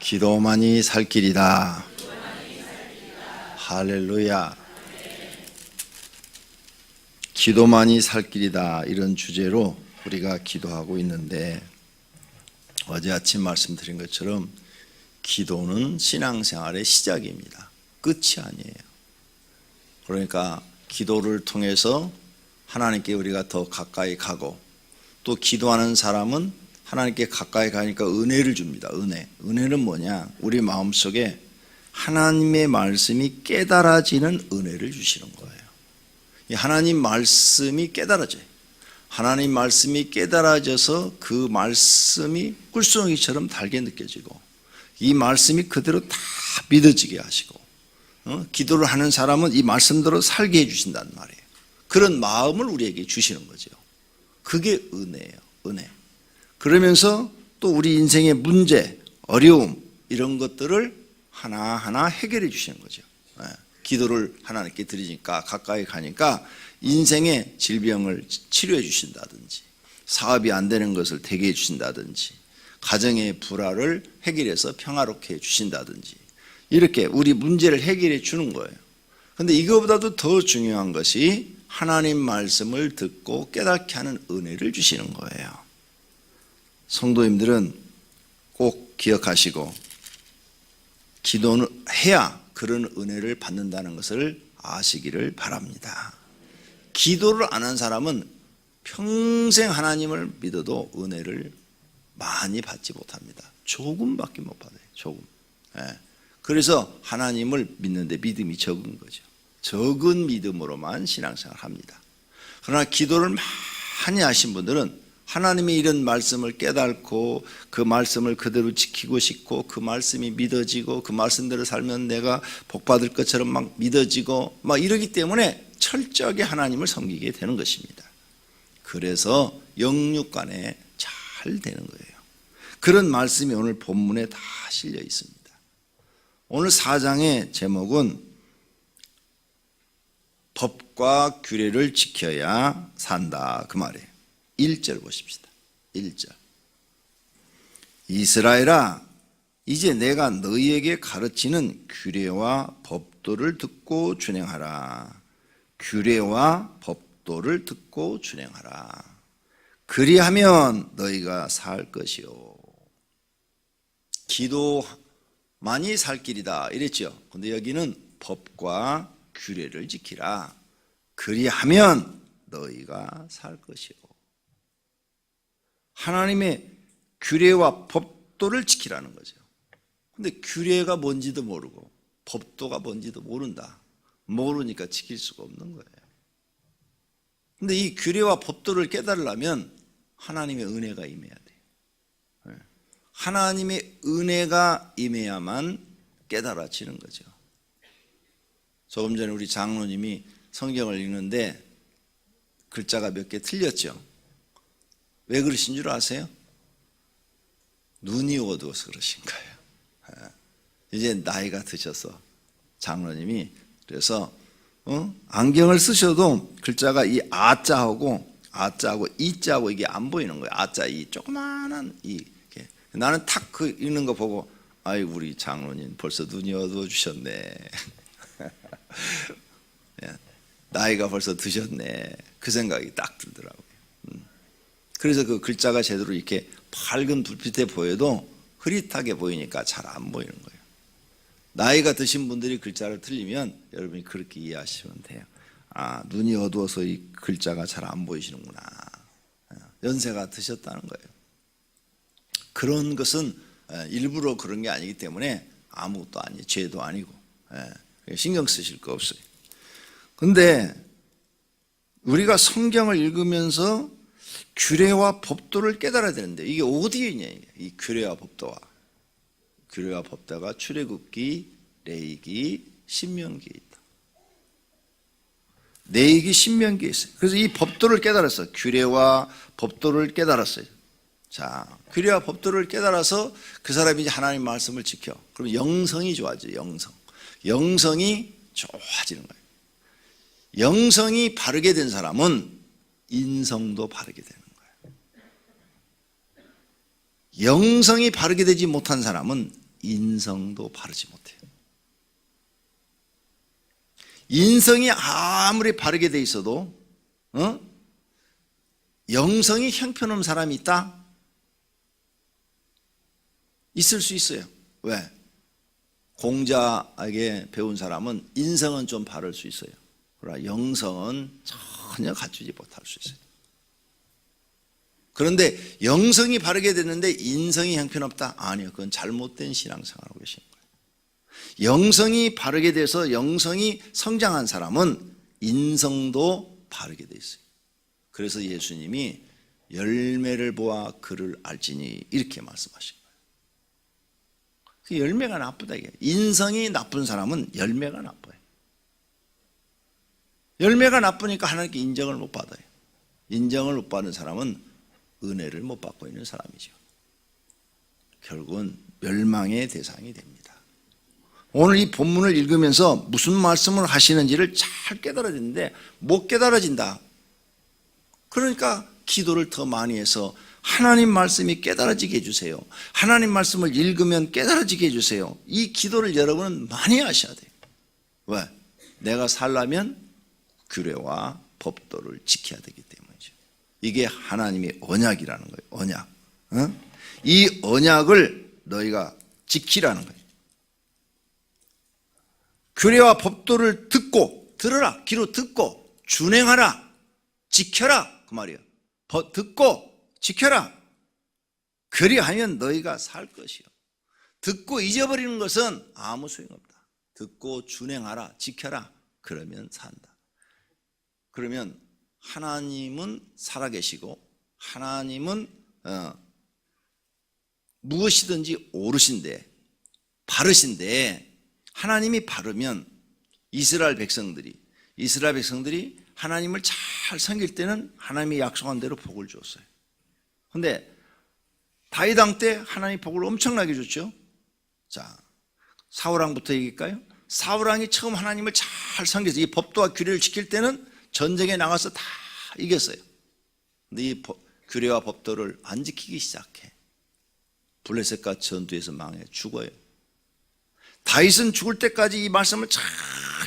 기도만이 살 길이다. 할렐루야. 기도만이 살 길이다, 이런 주제로 우리가 기도하고 있는데, 어제 아침 말씀드린 것처럼 기도는 신앙생활의 시작입니다. 끝이 아니에요. 그러니까 기도를 통해서 하나님께 우리가 더 가까이 가고, 또 기도하는 사람은 하나님께 가까이 가니까 은혜를 줍니다. 은혜는 뭐냐? 우리 마음속에 하나님의 말씀이 깨달아지는 은혜를 주시는 거예요. 하나님 말씀이 깨달아져요. 하나님 말씀이 깨달아져서 그 말씀이 꿀송이처럼 달게 느껴지고, 이 말씀이 그대로 다 믿어지게 하시고, 기도를 하는 사람은 이 말씀대로 살게 해주신단 말이에요. 그런 마음을 우리에게 주시는 거죠. 그게 은혜예요. 은혜. 그러면서 또 우리 인생의 문제, 어려움, 이런 것들을 하나하나 해결해 주시는 거죠. 기도를 하나님께 드리니까, 가까이 가니까 인생의 질병을 치료해 주신다든지, 사업이 안 되는 것을 되게 해 주신다든지, 가정의 불화를 해결해서 평화롭게 해 주신다든지, 이렇게 우리 문제를 해결해 주는 거예요. 그런데 이거보다도 더 중요한 것이 하나님 말씀을 듣고 깨닫게 하는 은혜를 주시는 거예요. 성도님들은 꼭 기억하시고, 기도는 해야 그런 은혜를 받는다는 것을 아시기를 바랍니다. 기도를 안 한 사람은 평생 하나님을 믿어도 은혜를 많이 받지 못합니다. 조금밖에 못 받아요. 조금. 그래서 하나님을 믿는데 믿음이 적은 거죠. 적은 믿음으로만 신앙생활을 합니다. 그러나 기도를 많이 하신 분들은 하나님의 이런 말씀을 깨닫고, 그 말씀을 그대로 지키고 싶고, 그 말씀이 믿어지고, 그 말씀대로 살면 내가 복받을 것처럼 막 믿어지고 막 이러기 때문에 철저하게 하나님을 섬기게 되는 것입니다. 그래서 영육간에 잘 되는 거예요. 그런 말씀이 오늘 본문에 다 실려 있습니다. 오늘 4장의 제목은 법과 규례를 지켜야 산다, 그 말이에요. 1절 보십시다. 1절. 이스라엘아, 이제 내가 너희에게 가르치는 규례와 법도를 듣고 준행하라. 규례와 법도를 듣고 준행하라. 그리하면 너희가 살 것이요. 기도만이 살 길이다 이랬죠. 근데 여기는 법과 규례를 지키라. 그리하면 너희가 살 것이요. 하나님의 규례와 법도를 지키라는 거죠. 근데 규례가 뭔지도 모르고 법도가 뭔지도 모른다. 모르니까 지킬 수가 없는 거예요. 근데 이 규례와 법도를 깨달으려면 하나님의 은혜가 임해야 돼요. 하나님의 은혜가 임해야만 깨달아지는 거죠. 조금 전에 우리 장로님이 성경을 읽는데 글자가 몇 개 틀렸죠. 왜 그러신 줄 아세요? 눈이 어두워서 그러신 거예요. 이제 나이가 드셔서 장로님이, 그래서 안경을 쓰셔도 글자가 이 아자하고 이자하고 이게 안 보이는 거예요. 아자, 이 조그마한 이게. 나는 탁 그 읽는 거 보고, 아이고 우리 장로님 벌써 눈이 어두워지셨네. 나이가 벌써 드셨네. 그 생각이 딱 들더라고요. 그래서 그 글자가 제대로 이렇게 밝은 불빛에 보여도 흐릿하게 보이니까 잘 안 보이는 거예요. 나이가 드신 분들이 글자를 틀리면 여러분이 그렇게 이해하시면 돼요. 아, 눈이 어두워서 이 글자가 잘 안 보이시는구나. 연세가 드셨다는 거예요. 그런 것은 일부러 그런 게 아니기 때문에 아무것도 아니에요. 죄도 아니고 신경 쓰실 거 없어요. 근데 우리가 성경을 읽으면서 규례와 법도를 깨달아야 되는데, 이게 어디에 있냐, 이 규례와 법도가. 규례와 법도가 출애굽기, 레위기, 신명기에 있다. 레위기, 신명기에 있어요. 그래서 이 법도를 깨달았어요. 규례와 법도를 깨달았어요. 자, 규례와 법도를 깨달아서 그 사람이 이제 하나님 말씀을 지켜. 그럼 영성이 좋아져요. 영성이 좋아지는 거예요. 영성이 바르게 된 사람은 인성도 바르게 되는 거예요. 영성이 바르게 되지 못한 사람은 인성도 바르지 못해요. 인성이 아무리 바르게 돼 있어도 영성이 형편없는 사람이 있다? 있을 수 있어요. 왜? 공자에게 배운 사람은 인성은 좀 바를 수 있어요. 그러나 영성은 전혀 갖추지 못할 수 있어요. 그런데 영성이 바르게 됐는데 인성이 형편없다? 아니요. 그건 잘못된 신앙생활하고 계신 거예요. 영성이 바르게 돼서 영성이 성장한 사람은 인성도 바르게 돼 있어요. 그래서 예수님이 열매를 보아 그를 알지니 이렇게 말씀하신 거예요. 그 열매가 나쁘다 이게. 인성이 나쁜 사람은 열매가 나빠요. 열매가 나쁘니까 하나님께 인정을 못 받아요. 인정을 못 받는 사람은 은혜를 못 받고 있는 사람이죠. 결국은 멸망의 대상이 됩니다. 오늘 이 본문을 읽으면서 무슨 말씀을 하시는지를 잘 깨달아지는데 못 깨달아진다. 그러니까 기도를 더 많이 해서 하나님 말씀이 깨달아지게 해주세요. 하나님 말씀을 읽으면 깨달아지게 해주세요. 이 기도를 여러분은 많이 하셔야 돼요. 왜? 내가 살려면 규례와 법도를 지켜야 되기 때문이죠. 이게 하나님의 언약이라는 거예요. 언약. 이 언약을 너희가 지키라는 거예요. 규례와 법도를 듣고, 들어라. 귀로 듣고 준행하라. 지켜라. 그 말이에요. 듣고 지켜라. 그리하면 너희가 살 것이요. 듣고 잊어버리는 것은 아무 소용없다. 듣고 준행하라. 지켜라. 그러면 산다. 그러면 하나님은 살아계시고 하나님은 무엇이든지 옳으신데 바르신데 하나님이 바르면 이스라엘 백성들이 하나님을 잘 섬길 때는 하나님이 약속한 대로 복을 줬어요. 그런데 다윗 왕 때 하나님 복을 엄청나게 줬죠. 자, 사울왕부터 얘기할까요? 사울왕이 처음 하나님을 잘 섬겨서 이 법도와 규례를 지킬 때는 전쟁에 나가서 다 이겼어요. 근데 이 규례와 법도를 안 지키기 시작해. 블레셋과 전투에서 망해 죽어요. 다윗은 죽을 때까지 이 말씀을 잘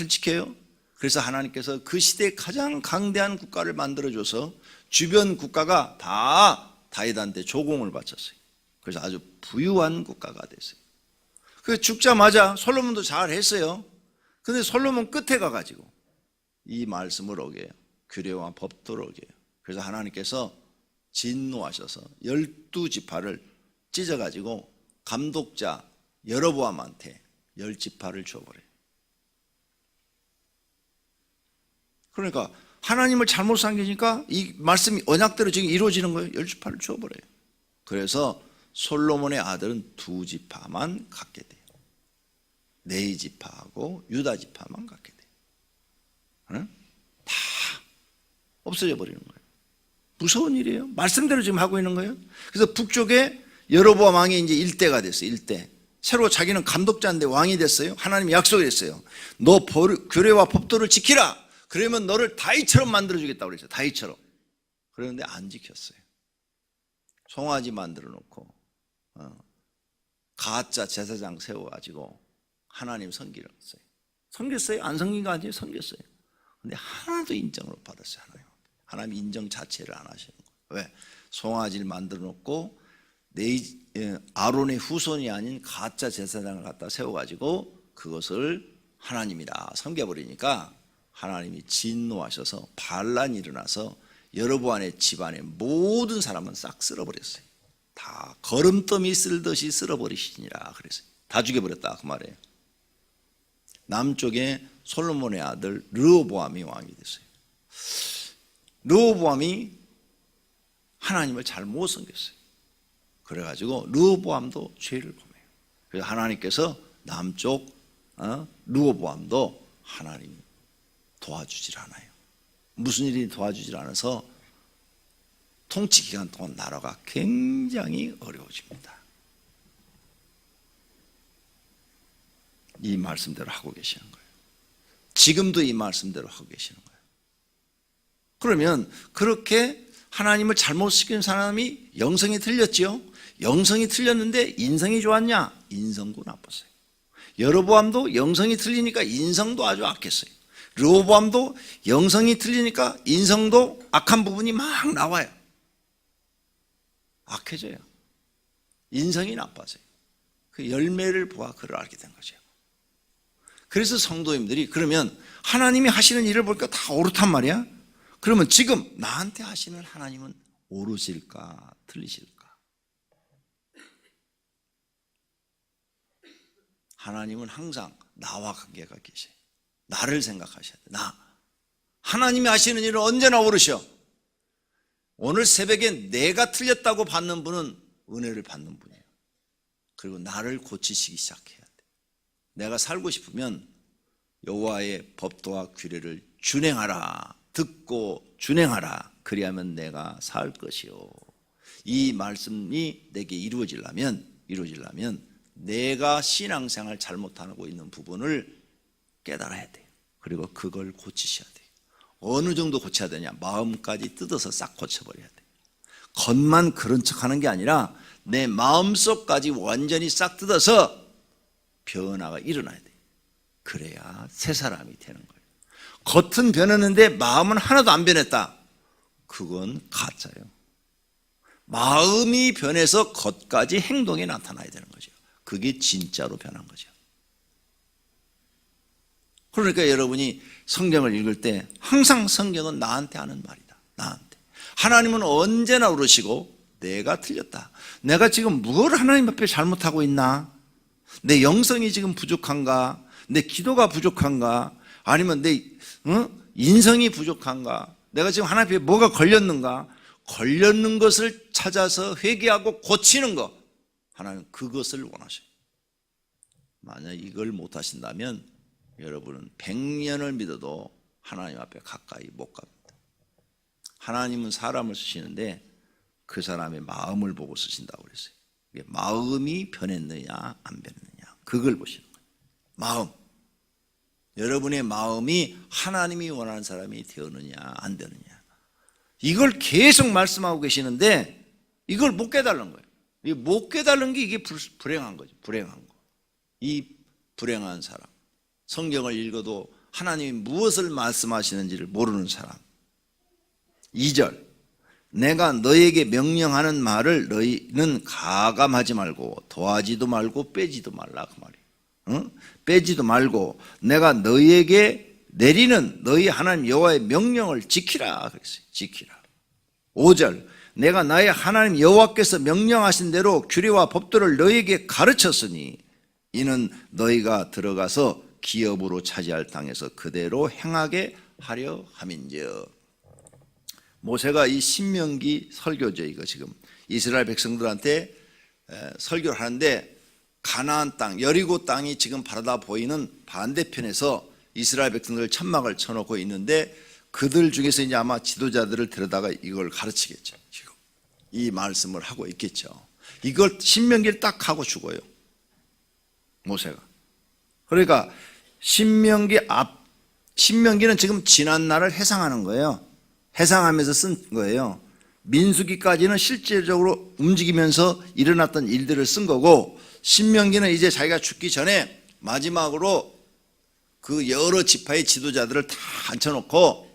지켜요. 그래서 하나님께서 그 시대에 가장 강대한 국가를 만들어줘서 주변 국가가 다 다윗한테 조공을 바쳤어요. 그래서 아주 부유한 국가가 됐어요. 그 죽자마자 솔로몬도 잘했어요. 근데 솔로몬 끝에 가가지고 이 말씀을 어겨요. 규례와 법도를 어겨요. 그래서 하나님께서 진노하셔서 12지파를 찢어가지고 감독자 여로보암한테 10지파를 줘버려요. 그러니까 하나님을 잘못 섬기니까 이 말씀이 언약대로 지금 이루어지는 거예요. 10지파를 줘버려요. 그래서 솔로몬의 아들은 2지파만 갖게 돼요. 네지파하고 유다지파만 갖게 돼요. 다 없어져 버리는 거예요. 무서운 일이에요. 말씀대로 지금 하고 있는 거예요. 그래서 북쪽에 여로보암 왕이 이제 일대가 됐어요. 일대. 새로 자기는 감독자인데 왕이 됐어요. 하나님이 약속을 했어요. 너 규례와 법도를 지키라. 그러면 너를 다윗처럼 만들어주겠다고 그랬어요. 다윗처럼. 그런데 안 지켰어요. 송아지 만들어 놓고 가짜 제사장 세워가지고 하나님 섬기려고 했어요. 섬겼어요? 안 섬긴 거 아니에요? 섬겼어요. 근데 하나도 인정을 못 받았어요. 하나님 인정 자체를 안 하시는 거예요. 왜? 송아지를 만들어 놓고 아론의 후손이 아닌 가짜 제사장을 갖다 세워가지고 그것을 하나님이다 섬겨버리니까 하나님이 진노하셔서 반란이 일어나서 여로보암의 집안의 모든 사람은 싹 쓸어버렸어요. 다 거름더미 쓸듯이 쓸어버리시니라 그랬어요. 다 죽여버렸다 그 말이에요. 남쪽에 솔로몬의 아들 르호보암이 왕이 됐어요. 르호보암이 하나님을 잘 못 섬겼어요. 그래가지고 르호보암도 죄를 범해요. 그래서 하나님께서 남쪽 르호보암도 하나님이 도와주질 않아요. 무슨 일이 도와주질 않아서 통치 기간 동안 나라가 굉장히 어려워집니다. 이 말씀대로 하고 계시는 거예요. 지금도 이 말씀대로 하고 계시는 거예요. 그러면 그렇게 하나님을 잘못 시킨 사람이 영성이 틀렸지요. 영성이 틀렸는데 인성이 좋았냐? 인성도 나빴어요. 여로보암도 영성이 틀리니까 인성도 아주 악했어요. 르호보암도 영성이 틀리니까 인성도 악한 부분이 막 나와요. 악해져요. 인성이 나빠져요. 그 열매를 보아 그를 알게 된 거죠. 그래서 성도님들이 그러면 하나님이 하시는 일을 보니까 다 옳단 말이야. 그러면 지금 나한테 하시는 하나님은 옳으실까 틀리실까? 하나님은 항상 나와 관계가 계셔요. 나를 생각하셔야 돼. 하나님이 하시는 일은 언제나 옳으셔. 오늘 새벽에 내가 틀렸다고 받는 분은 은혜를 받는 분이에요. 그리고 나를 고치시기 시작해야 돼. 내가 살고 싶으면 여호와의 법도와 규례를 준행하라. 듣고 준행하라. 그리하면 내가 살 것이요. 이 말씀이 내게 이루어지려면 내가 신앙생활 잘못하고 있는 부분을 깨달아야 돼요. 그리고 그걸 고치셔야 돼요. 어느 정도 고쳐야 되냐? 마음까지 뜯어서 싹 고쳐버려야 돼요. 겉만 그런 척하는 게 아니라 내 마음속까지 완전히 싹 뜯어서 변화가 일어나야 돼요. 그래야 새 사람이 되는 거예요. 겉은 변했는데 마음은 하나도 안 변했다. 그건 가짜예요. 마음이 변해서 겉까지 행동이 나타나야 되는 거죠. 그게 진짜로 변한 거죠. 그러니까 여러분이 성경을 읽을 때 항상 성경은 나한테 하는 말이다. 나한테. 하나님은 언제나 옳으시고 내가 틀렸다. 내가 지금 뭘 하나님 앞에 잘못하고 있나? 내 영성이 지금 부족한가? 내 기도가 부족한가? 아니면 내 인성이 부족한가? 내가 지금 하나님 앞에 뭐가 걸렸는가? 걸렸는 것을 찾아서 회개하고 고치는 것. 하나님 그것을 원하셔요. 만약 이걸 못하신다면 여러분은 100년을 믿어도 하나님 앞에 가까이 못 갑니다. 하나님은 사람을 쓰시는데 그 사람의 마음을 보고 쓰신다고 그랬어요. 마음이 변했느냐 안 변했느냐 그걸 보시는 거예요. 마음. 여러분의 마음이 하나님이 원하는 사람이 되었느냐 안 되느냐 이걸 계속 말씀하고 계시는데 이걸 못 깨달은 거예요. 못 깨달은 게 이게 불행한 거죠. 불행한 거. 이 불행한 사람. 성경을 읽어도 하나님이 무엇을 말씀하시는지를 모르는 사람. 2절 내가 너에게 명령하는 말을 너희는 가감하지 말고 더하지도 말고 빼지도 말라 그 말이에요. 응? 빼지도 말고 내가 너희에게 내리는 너희 하나님 여호와의 명령을 지키라 그랬어요. 지키라. 5절 내가 나의 하나님 여호와께서 명령하신 대로 규례와 법도를 너희에게 가르쳤으니 이는 너희가 들어가서 기업으로 차지할 땅에서 그대로 행하게 하려 함인즉. 모세가 이 신명기 설교죠. 이거 지금 이스라엘 백성들한테 설교를 하는데 가나안 땅 여리고 땅이 지금 바라다 보이는 반대편에서 이스라엘 백성들 천막을 쳐놓고 있는데 그들 중에서 이제 아마 지도자들을 데려다가 이걸 가르치겠죠. 지금 이 말씀을 하고 있겠죠. 이걸 신명기를 딱 하고 죽어요. 모세가. 그러니까 신명기는 지금 지난 날을 해상하는 거예요. 해상하면서 쓴 거예요. 민수기까지는 실질적으로 움직이면서 일어났던 일들을 쓴 거고 신명기는 이제 자기가 죽기 전에 마지막으로 그 여러 지파의 지도자들을 다 앉혀놓고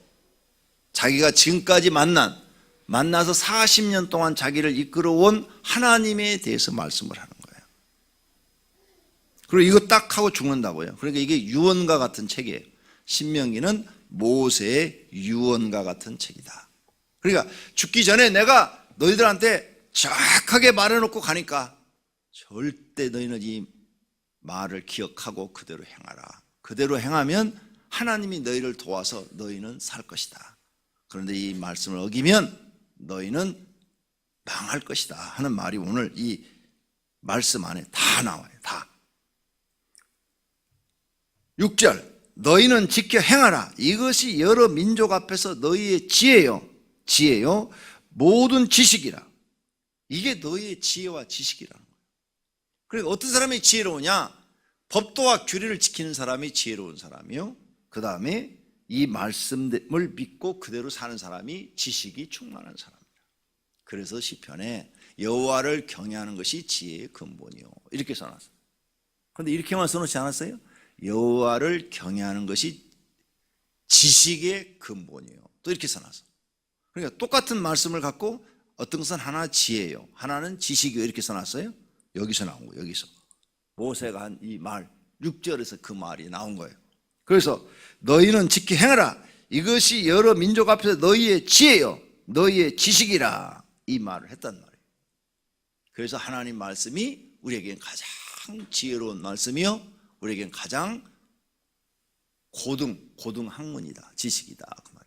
자기가 지금까지 만나서 40년 동안 자기를 이끌어온 하나님에 대해서 말씀을 하는 거예요. 그리고 이거 딱 하고 죽는다고요. 그러니까 이게 유언과 같은 책이에요. 신명기는 모세의 유언과 같은 책이다. 그러니까 죽기 전에 내가 너희들한테 정확하게 말해놓고 가니까 절대 너희는 이 말을 기억하고 그대로 행하라. 그대로 행하면 하나님이 너희를 도와서 너희는 살 것이다. 그런데 이 말씀을 어기면 너희는 망할 것이다 하는 말이 오늘 이 말씀 안에 다 나와요. 다. 6절 너희는 지켜 행하라. 이것이 여러 민족 앞에서 너희의 지혜요 모든 지식이라. 이게 너희의 지혜와 지식이라는 거예요. 그러니까 어떤 사람이 지혜로우냐? 법도와 규례를 지키는 사람이 지혜로운 사람이요. 그 다음에 이 말씀을 믿고 그대로 사는 사람이 지식이 충만한 사람이다. 그래서 시편에 여호와를 경외하는 것이 지혜의 근본이요 이렇게 써놨어요. 그런데 이렇게만 써놓지 않았어요? 여호와를 경외하는 것이 지식의 근본이에요. 또 이렇게 써놨어. 그러니까 똑같은 말씀을 갖고 어떤 것은 하나 지혜요, 하나는 지식이요, 이렇게 써놨어요. 여기서 나온 거예요. 여기서 모세가 한 이 말 6절에서 그 말이 나온 거예요. 그래서 너희는 지키 행하라, 이것이 여러 민족 앞에서 너희의 지혜요 너희의 지식이라, 이 말을 했단 말이에요. 그래서 하나님 말씀이 우리에겐 가장 지혜로운 말씀이요, 우리에겐 가장 고등 학문이다, 지식이다, 그 말이에요.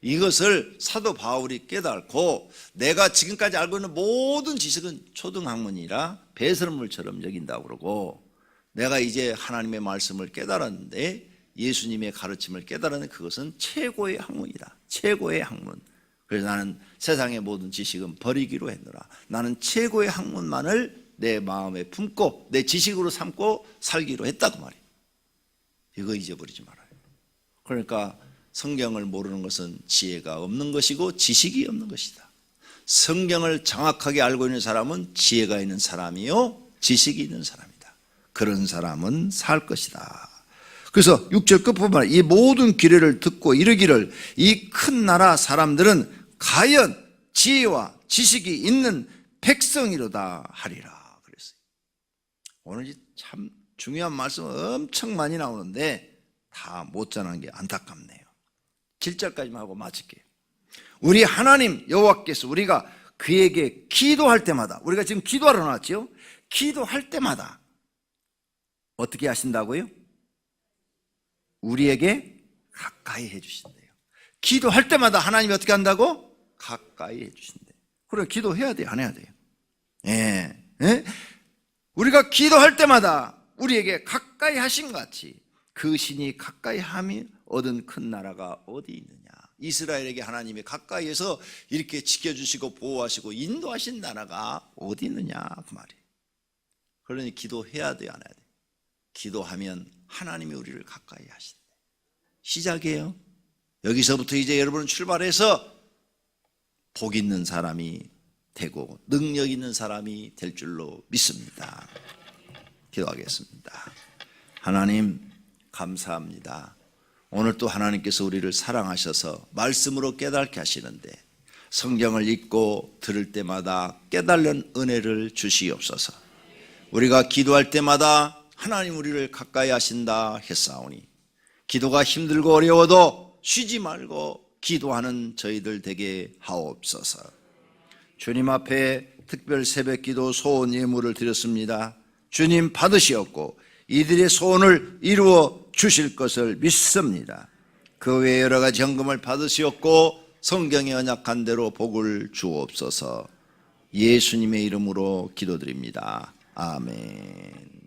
이것을 사도 바울이 깨닫고 내가 지금까지 알고 있는 모든 지식은 초등 학문이라 배설물처럼 여긴다고 그러고, 내가 이제 하나님의 말씀을 깨달았는데, 예수님의 가르침을 깨달았는데 그것은 최고의 학문이다, 최고의 학문. 그래서 나는 세상의 모든 지식은 버리기로 했노라. 나는 최고의 학문만을 내 마음에 품고 내 지식으로 삼고 살기로 했다고 말이에요. 이거 잊어버리지 말아요. 그러니까 성경을 모르는 것은 지혜가 없는 것이고 지식이 없는 것이다. 성경을 정확하게 알고 있는 사람은 지혜가 있는 사람이요 지식이 있는 사람이다. 그런 사람은 살 것이다. 그래서 6절 끝부분에 이 모든 규례를 듣고 이르기를 이 큰 나라 사람들은 과연 지혜와 지식이 있는 백성이로다 하리라 그랬어요. 오늘 참 중요한 말씀 엄청 많이 나오는데 다 못 전하는 게 안타깝네요. 7절까지만 하고 마칠게요. 우리 하나님 여호와께서 우리가 그에게 기도할 때마다, 우리가 지금 기도하러 나왔죠? 기도할 때마다 어떻게 하신다고요? 우리에게 가까이 해주신대요. 기도할 때마다 하나님이 어떻게 한다고? 가까이 해주신대요. 그래, 기도해야 돼요, 안 해야 돼요? 예. 예? 우리가 기도할 때마다 우리에게 가까이 하신 것 같이 그 신이 가까이 함이 얻은 큰 나라가 어디 있느냐. 이스라엘에게 하나님이 가까이에서 이렇게 지켜주시고 보호하시고 인도하신 나라가 어디 있느냐 그 말이에요. 그러니 기도해야 돼요, 안 해야 돼요? 기도하면 하나님이 우리를 가까이 하신대. 시작이에요. 여기서부터 이제 여러분은 출발해서 복 있는 사람이 되고 능력 있는 사람이 될 줄로 믿습니다. 기도하겠습니다. 하나님 감사합니다. 오늘 또 하나님께서 우리를 사랑하셔서 말씀으로 깨닫게 하시는데 성경을 읽고 들을 때마다 깨달는 은혜를 주시옵소서. 우리가 기도할 때마다 하나님 우리를 가까이 하신다 했사오니 기도가 힘들고 어려워도 쉬지 말고 기도하는 저희들 되게 하옵소서. 주님 앞에 특별 새벽기도 소원 예물을 드렸습니다. 주님 받으시옵고 이들의 소원을 이루어 주실 것을 믿습니다. 그 외에 여러 가지 헌금을 받으시옵고 성경에 언약한 대로 복을 주옵소서. 예수님의 이름으로 기도드립니다. 아멘.